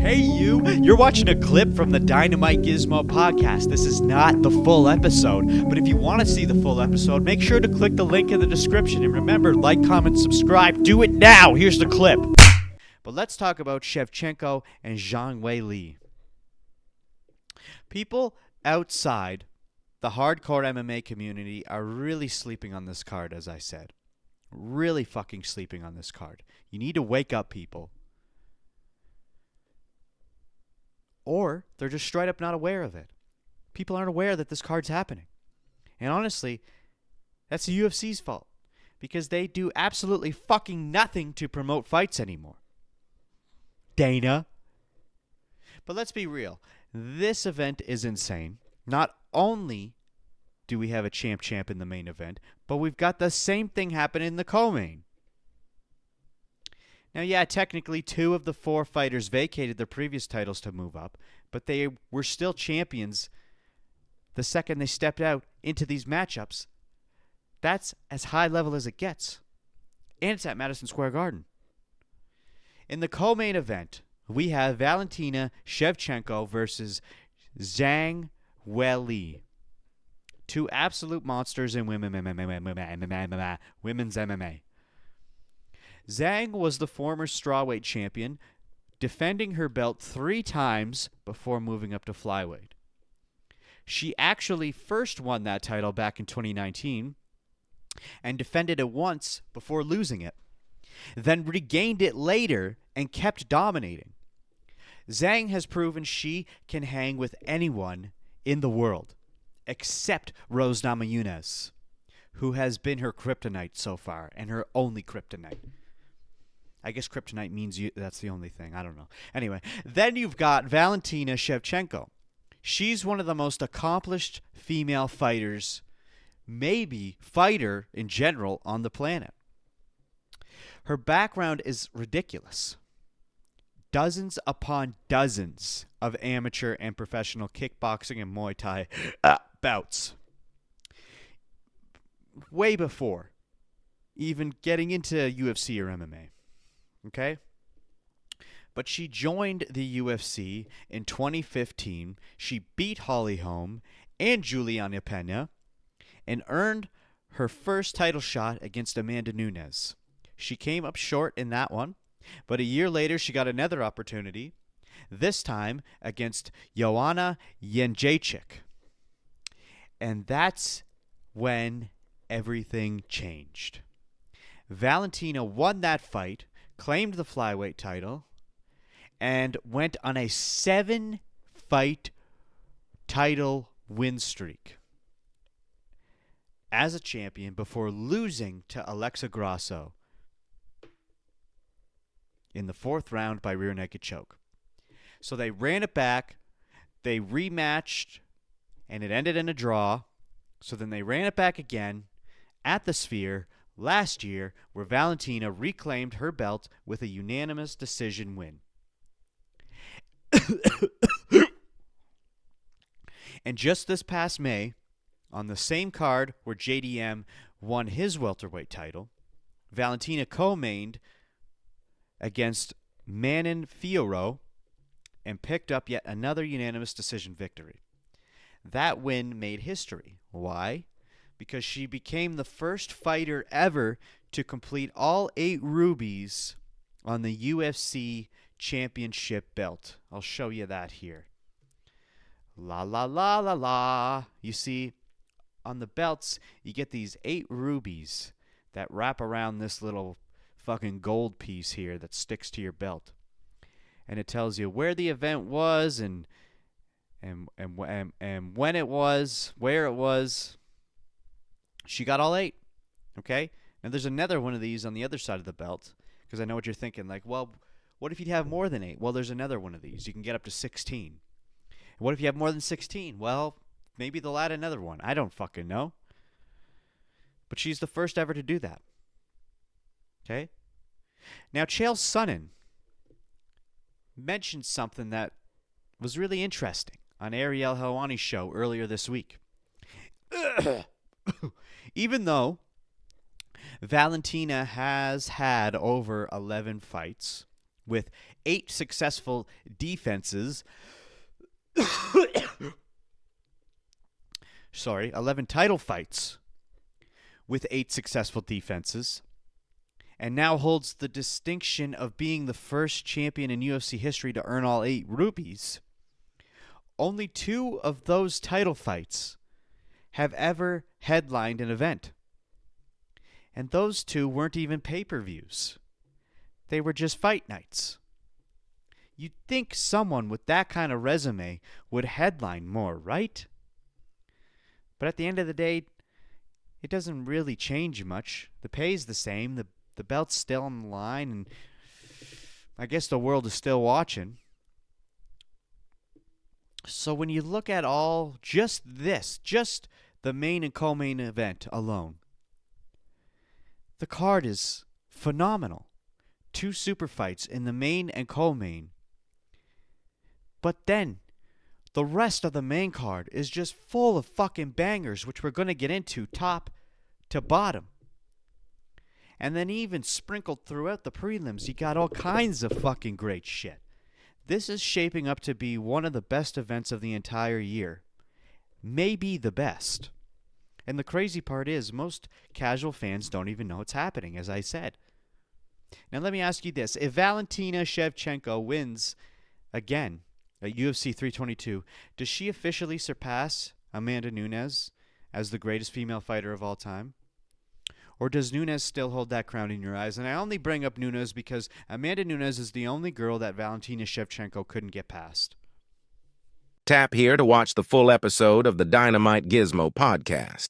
Hey you're watching a clip from the DynamiteGizmo podcast. This is not the full episode, but if you want to see the full episode, make sure to click the link in the description. And remember, like, comment, subscribe. Do it now. Here's the clip. But let's talk about Shevchenko and Zhang Weili. People outside the hardcore MMA community are really sleeping on this card, as I said. Really fucking sleeping on this card. You need to wake up, people. Or they're just straight up not aware of it. People aren't aware that this card's happening. And honestly, that's the UFC's fault. Because they do absolutely fucking nothing to promote fights anymore. Dana. But let's be real. This event is insane. Not only do we have a champ in the main event, but we've got the same thing happen in the co-main. Now, yeah, technically 2 of the 4 fighters vacated their previous titles to move up, but they were still champions the second they stepped out into these matchups. That's as high level as it gets. And it's at Madison Square Garden. In the co-main event, we have Valentina Shevchenko versus Zhang Weili. 2 absolute monsters in women's MMA. Zhang was the former strawweight champion, defending her belt 3 times before moving up to flyweight. She actually first won that title back in 2019 and defended it once before losing it, then regained it later and kept dominating. Zhang has proven she can hang with anyone in the world, except Rose Namajunas, who has been her kryptonite so far, and her only kryptonite. I guess kryptonite means that's the only thing. I don't know. Anyway, then you've got Valentina Shevchenko. She's one of the most accomplished female fighters, maybe fighter in general, on the planet. Her background is ridiculous. Dozens upon dozens of amateur and professional kickboxing and Muay Thai bouts. Way before even getting into UFC or MMA. Okay? But she joined the UFC in 2015. She beat Holly Holm and Juliana Pena and earned her first title shot against Amanda Nunes. She came up short in that one, but a year later she got another opportunity, this time against Joanna Jędrzejczyk. And that's when everything changed. Valentina won that fight, claimed the flyweight title, and went on a 7-fight title win streak as a champion before losing to Alexa Grasso in the 4th round by rear naked choke. So they ran it back, they rematched, and it ended in a draw. So then they ran it back again at the Sphere last year, where Valentina reclaimed her belt with a unanimous decision win. And just this past May, on the same card where JDM won his welterweight title, Valentina co-mained against Manon Fiorot and picked up yet another unanimous decision victory. That win made history. Why? Because she became the first fighter ever to complete all 8 rubies on the UFC championship belt. I'll show you that here. La la la la la. You see, on the belts, you get these 8 rubies that wrap around this little fucking gold piece here that sticks to your belt. And it tells you where the event was and when it was, where it was. She got all 8, okay? Now, there's another one of these on the other side of the belt, because I know what you're thinking. Like, well, what if you'd have more than 8? Well, there's another one of these. You can get up to 16. What if you have more than 16? Well, maybe they'll add another one. I don't fucking know. But she's the first ever to do that. Okay? Now, Chael Sonnen mentioned something that was really interesting on Ariel Helwani's show earlier this week. Even though Valentina has had over 11 fights with 8 successful defenses. 11 title fights with 8 successful defenses, and now holds the distinction of being the first champion in UFC history to earn all 8 rubies. Only 2 of those title fights have ever headlined an event. And those 2 weren't even pay-per-views. They were just fight nights. You'd think someone with that kind of resume would headline more, right? But at the end of the day, it doesn't really change much. The pay's the same. The belt's still on the line, and I guess the world is still watching. So when you look at just the main and co-main event alone, the card is phenomenal. 2 super fights in the main and co-main. But then, the rest of the main card is just full of fucking bangers, which we're going to get into top to bottom. And then even sprinkled throughout the prelims, you got all kinds of fucking great shit. This is shaping up to be one of the best events of the entire year. Maybe the best. And the crazy part is, most casual fans don't even know it's happening, as I said. Now let me ask you this. If Valentina Shevchenko wins again at UFC 322, does she officially surpass Amanda Nunes as the greatest female fighter of all time? Or does Nunes still hold that crown in your eyes? And I only bring up Nunes because Amanda Nunes is the only girl that Valentina Shevchenko couldn't get past. Tap here to watch the full episode of the Dynamite Gizmo podcast.